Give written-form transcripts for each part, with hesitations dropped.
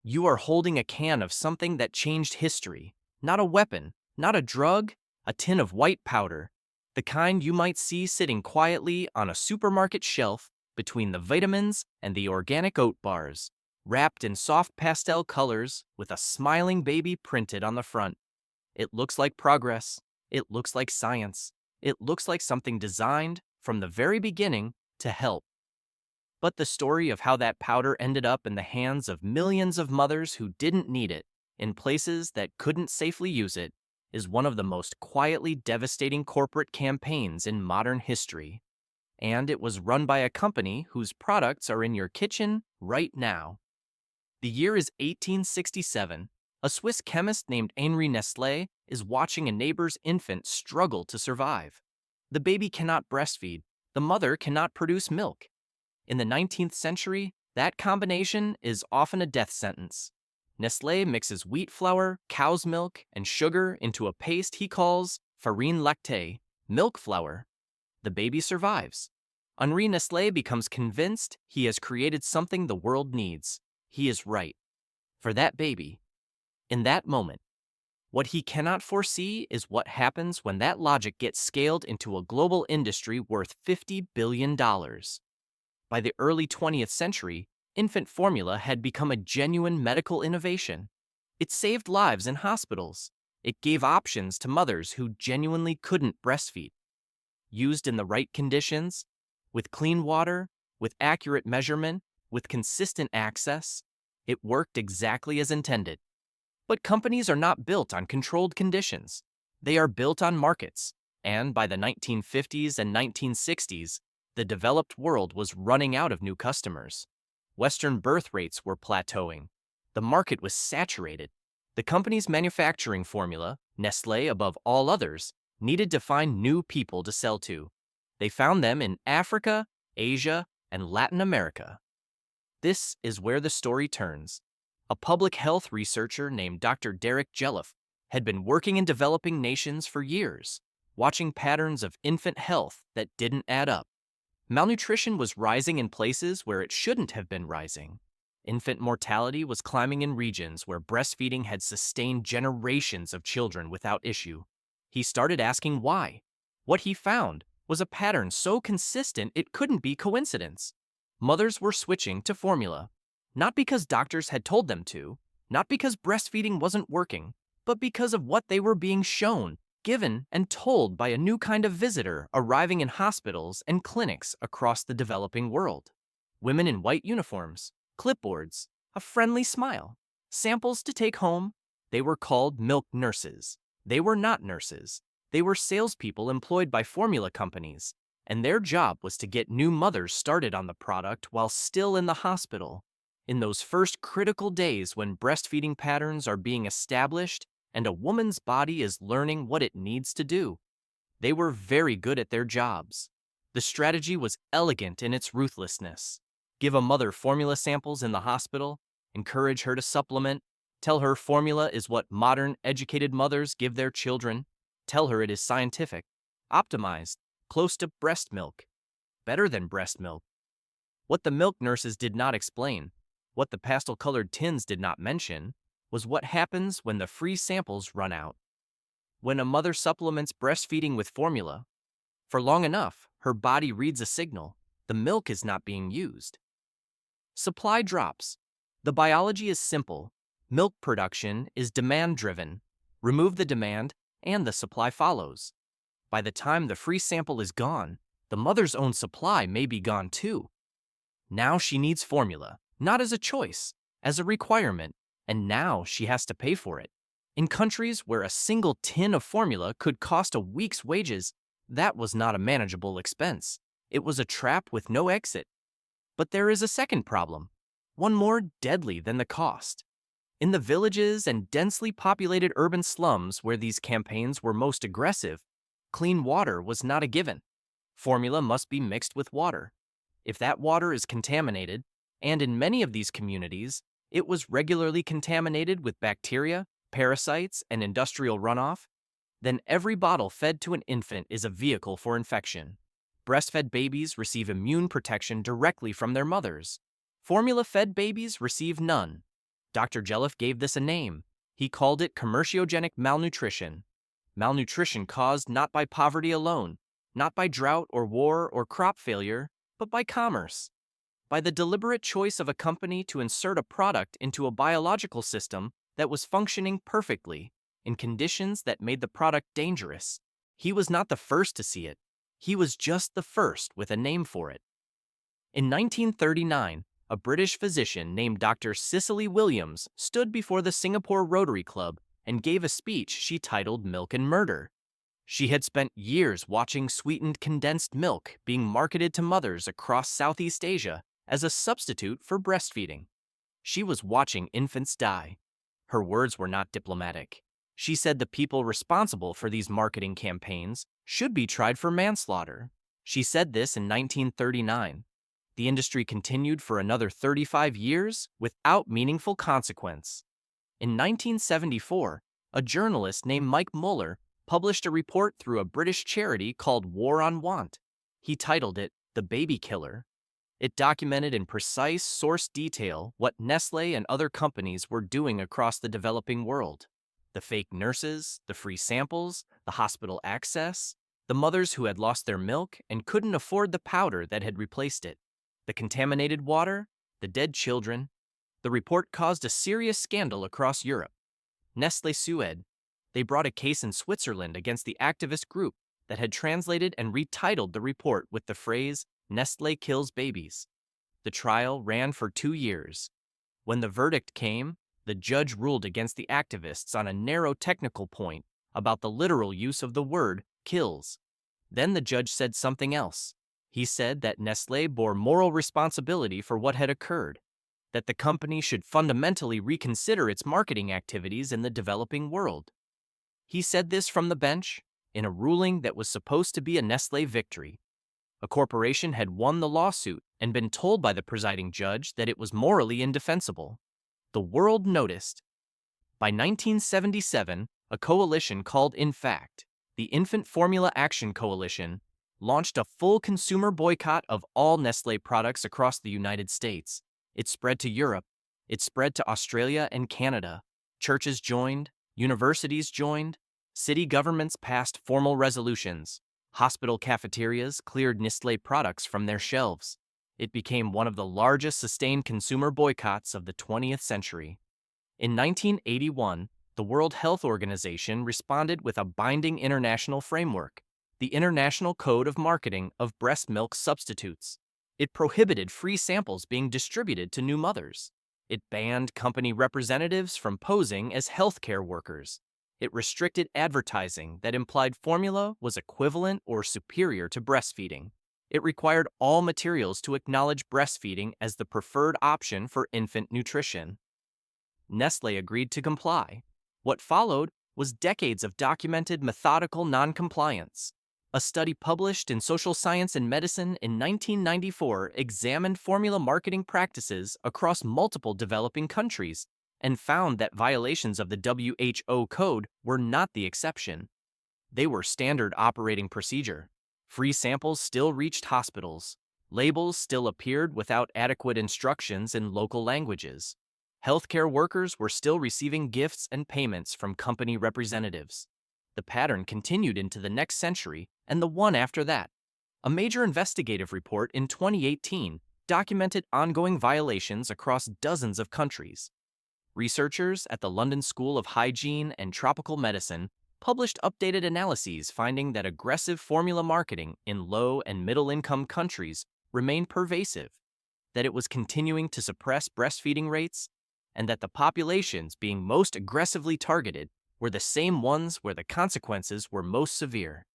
You are holding a can of something that changed history. Not a weapon, not a drug, a tin of white powder. The kind you might see sitting quietly on a supermarket shelf between the vitamins and the organic oat bars, wrapped in soft pastel colors with a smiling baby printed on the front. It looks like progress. It looks like science. It looks like something designed from the very beginning to help. But the story of how that powder ended up in the hands of millions of mothers who didn't need it, in places that couldn't safely use it, is one of the most quietly devastating corporate campaigns in modern history. And it was run by a company whose products are in your kitchen right now. The year is 1867. A Swiss chemist named Henri Nestlé is watching a neighbor's infant struggle to survive. The baby cannot breastfeed. The mother cannot produce milk. In the 19th century, that combination is often a death sentence. Nestlé mixes wheat flour, cow's milk, and sugar into a paste he calls farine lactée, milk flour. The baby survives. Henri Nestlé becomes convinced he has created something the world needs. He is right. For that baby. In that moment. What he cannot foresee is what happens when that logic gets scaled into a global industry worth $50 billion. By the early 20th century, infant formula had become a genuine medical innovation. It saved lives in hospitals. It gave options to mothers who genuinely couldn't breastfeed. Used in the right conditions, with clean water, with accurate measurement, with consistent access, it worked exactly as intended. But companies are not built on controlled conditions. They are built on markets. And by the 1950s and 1960s, the developed world was running out of new customers. Western birth rates were plateauing. The market was saturated. The company's manufacturing formula, Nestlé above all others, needed to find new people to sell to. They found them in Africa, Asia, and Latin America. This is where the story turns. A public health researcher named Dr. Derek Jelliff had been working in developing nations for years, watching patterns of infant health that didn't add up. Malnutrition was rising in places where it shouldn't have been rising. Infant mortality was climbing in regions where breastfeeding had sustained generations of children without issue. He started asking why. What he found was a pattern so consistent it couldn't be coincidence. Mothers were switching to formula, not because doctors had told them to, not because breastfeeding wasn't working, but because of what they were being shown, given, and told by a new kind of visitor arriving in hospitals and clinics across the developing world. Women in white uniforms, clipboards, a friendly smile, samples to take home. They were called milk nurses. They were not nurses. They were salespeople employed by formula companies, and their job was to get new mothers started on the product while still in the hospital. In those first critical days when breastfeeding patterns are being established and a woman's body is learning what it needs to do. They were very good at their jobs. The strategy was elegant in its ruthlessness. Give a mother formula samples in the hospital, encourage her to supplement, tell her formula is what modern, educated mothers give their children, tell her it is scientific, optimized, close to breast milk, better than breast milk. What the milk nurses did not explain, what the pastel-colored tins did not mention, was what happens when the free samples run out. When a mother supplements breastfeeding with formula, for long enough, her body reads a signal. The milk is not being used. Supply drops. The biology is simple. Milk production is demand-driven. Remove the demand, and the supply follows. By the time the free sample is gone, the mother's own supply may be gone too. Now she needs formula, not as a choice, as a requirement. And now she has to pay for it. In countries where a single tin of formula could cost a week's wages, that was not a manageable expense. It was a trap with no exit. But there is a second problem, one more deadly than the cost. In the villages and densely populated urban slums where these campaigns were most aggressive, clean water was not a given. Formula must be mixed with water. If that water is contaminated, and in many of these communities, it was regularly contaminated with bacteria, parasites, and industrial runoff, then every bottle fed to an infant is a vehicle for infection. Breastfed babies receive immune protection directly from their mothers. Formula-fed babies receive none. Dr. Jelliff gave this a name. He called it commerciogenic malnutrition. Malnutrition caused not by poverty alone, not by drought or war or crop failure, but by commerce. By the deliberate choice of a company to insert a product into a biological system that was functioning perfectly, in conditions that made the product dangerous. He was not the first to see it. He was just the first with a name for it. In 1939, a British physician named Dr. Cicely Williams stood before the Singapore Rotary Club and gave a speech she titled Milk and Murder. She had spent years watching sweetened condensed milk being marketed to mothers across Southeast Asia as a substitute for breastfeeding. She was watching infants die. Her words were not diplomatic. She said the people responsible for these marketing campaigns should be tried for manslaughter. She said this in 1939. The industry continued for another 35 years without meaningful consequence. In 1974, a journalist named Mike Muller published a report through a British charity called War on Want. He titled it The Baby Killer. It documented in precise source detail what Nestlé and other companies were doing across the developing world. The fake nurses, the free samples, the hospital access, the mothers who had lost their milk and couldn't afford the powder that had replaced it, the contaminated water, the dead children. The report caused a serious scandal across Europe. Nestlé sued. They brought a case in Switzerland against the activist group that had translated and retitled the report with the phrase, Nestlé kills babies. The trial ran for 2 years. When the verdict came, the judge ruled against the activists on a narrow technical point about the literal use of the word kills. Then the judge said something else. He said that Nestlé bore moral responsibility for what had occurred, that the company should fundamentally reconsider its marketing activities in the developing world. He said this from the bench in a ruling that was supposed to be a Nestlé victory. A corporation had won the lawsuit and been told by the presiding judge that it was morally indefensible. The world noticed. By 1977, a coalition called InFact, the Infant Formula Action Coalition, launched a full consumer boycott of all Nestlé products across the United States. It spread to Europe. It spread to Australia and Canada. Churches joined. Universities joined. City governments passed formal resolutions. Hospital cafeterias cleared Nestlé products from their shelves. It became one of the largest sustained consumer boycotts of the 20th century. In 1981, the World Health Organization responded with a binding international framework, the International Code of Marketing of Breast Milk Substitutes. It prohibited free samples being distributed to new mothers. It banned company representatives from posing as healthcare workers. It restricted advertising that implied formula was equivalent or superior to breastfeeding. It required all materials to acknowledge breastfeeding as the preferred option for infant nutrition. Nestlé agreed to comply. What followed was decades of documented methodical noncompliance. A study published in Social Science and Medicine in 1994 examined formula marketing practices across multiple developing countries and found that violations of the WHO code were not the exception. They were standard operating procedure. Free samples still reached hospitals. Labels still appeared without adequate instructions in local languages. Healthcare workers were still receiving gifts and payments from company representatives. The pattern continued into the next century and the one after that. A major investigative report in 2018 documented ongoing violations across dozens of countries. Researchers at the London School of Hygiene and Tropical Medicine published updated analyses finding that aggressive formula marketing in low and middle-income countries remained pervasive, that it was continuing to suppress breastfeeding rates, and that the populations being most aggressively targeted were the same ones where the consequences were most severe.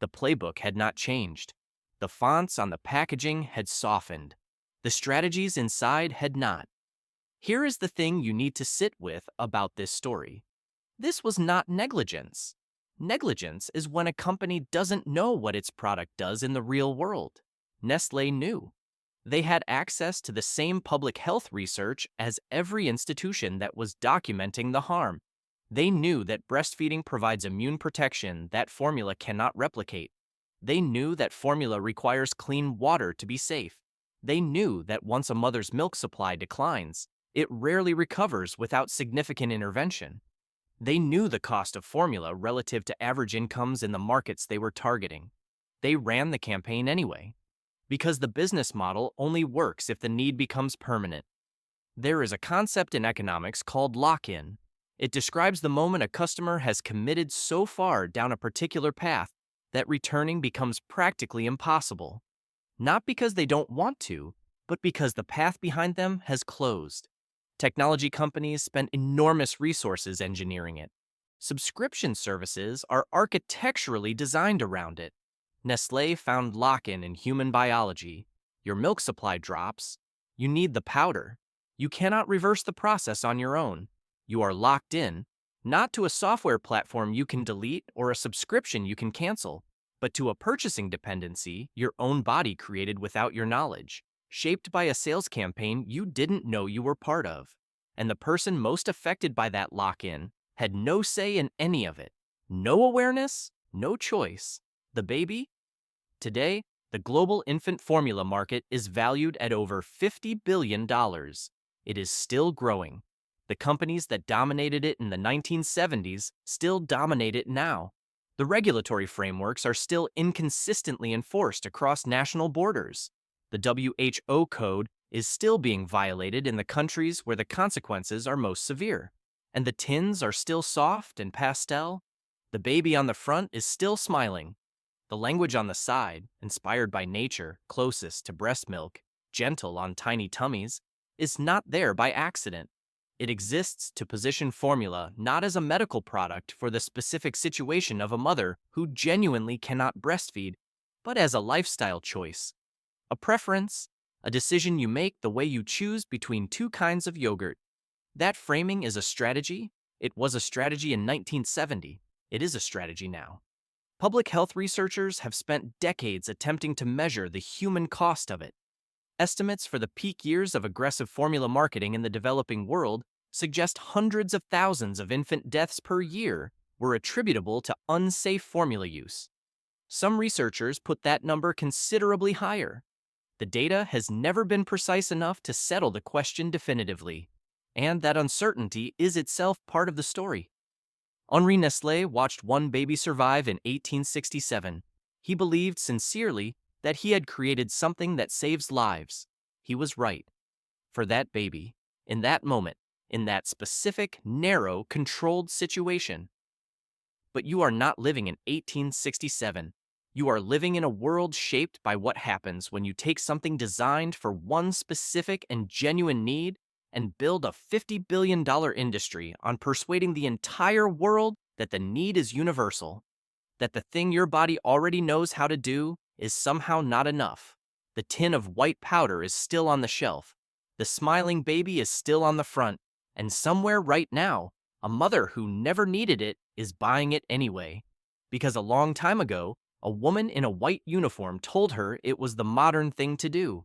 The playbook had not changed. The fonts on the packaging had softened. The strategies inside had not. Here is the thing you need to sit with about this story. This was not negligence. Negligence is when a company doesn't know what its product does in the real world. Nestlé knew. They had access to the same public health research as every institution that was documenting the harm. They knew that breastfeeding provides immune protection that formula cannot replicate. They knew that formula requires clean water to be safe. They knew that once a mother's milk supply declines, It rarely recovers without significant intervention. They knew the cost of formula relative to average incomes in the markets they were targeting. They ran the campaign anyway, because the business model only works if the need becomes permanent. There is a concept in economics called lock-in. It describes the moment a customer has committed so far down a particular path that returning becomes practically impossible. Not because they don't want to, but because the path behind them has closed. Technology companies spend enormous resources engineering it. Subscription services are architecturally designed around it. Nestlé found lock-in in human biology. Your milk supply drops. You need the powder. You cannot reverse the process on your own. You are locked in, not to a software platform you can delete or a subscription you can cancel, but to a purchasing dependency your own body created without your knowledge, shaped by a sales campaign you didn't know you were part of. And the person most affected by that lock-in had no say in any of it. No awareness, no choice. The baby? Today, the global infant formula market is valued at over $50 billion. It is still growing. The companies that dominated it in the 1970s still dominate it now. The regulatory frameworks are still inconsistently enforced across national borders. The WHO code is still being violated in the countries where the consequences are most severe. And the tins are still soft and pastel. The baby on the front is still smiling. The language on the side, inspired by nature, closest to breast milk, gentle on tiny tummies, is not there by accident. It exists to position formula not as a medical product for the specific situation of a mother who genuinely cannot breastfeed, but as a lifestyle choice, a preference, a decision you make the way you choose between two kinds of yogurt. That framing is a strategy. It was a strategy in 1970. It is a strategy now. Public health researchers have spent decades attempting to measure the human cost of it. Estimates for the peak years of aggressive formula marketing in the developing world suggest hundreds of thousands of infant deaths per year were attributable to unsafe formula use. Some researchers put that number considerably higher. The data has never been precise enough to settle the question definitively, and that uncertainty is itself part of the story. Henri Nestlé watched one baby survive in 1867. He believed sincerely that he had created something that saves lives. He was right. For that baby, in that moment, in that specific, narrow, controlled situation. But you are not living in 1867. You are living in a world shaped by what happens when you take something designed for one specific and genuine need and build a $50 billion industry on persuading the entire world that the need is universal, that the thing your body already knows how to do is somehow not enough. The tin of white powder is still on the shelf. The smiling baby is still on the front. And somewhere right now, a mother who never needed it is buying it anyway. Because a long time ago, a woman in a white uniform told her it was the modern thing to do.